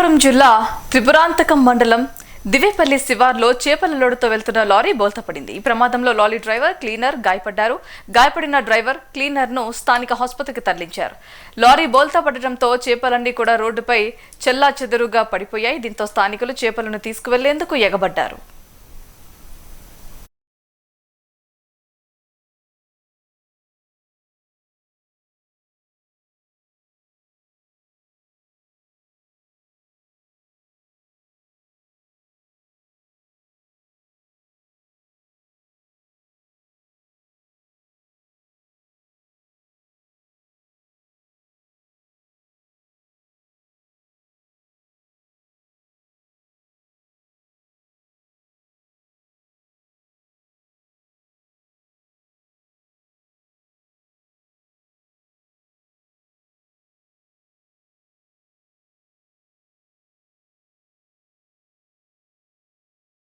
అనంతపురం జిల్లా త్రిపురాంతకం మండలం దివేపల్లి శివార్లో చేపల లోడుతో వెళ్తున్న లారీ బోల్తాపడింది. ఈ ప్రమాదంలో లారీ డ్రైవర్, క్లీనర్ గాయపడ్డారు. గాయపడిన డ్రైవర్, క్లీనర్ ను స్థానిక ఆసుపత్రికి తరలించారు. లారీ బోల్తాపడటంతో చేపలన్నీ కూడా రోడ్డుపై చెల్లాచెదురుగా పడిపోయాయి. దీంతో స్థానికులు చేపలను తీసుకువెళ్లేందుకు ఎగబడ్డారు.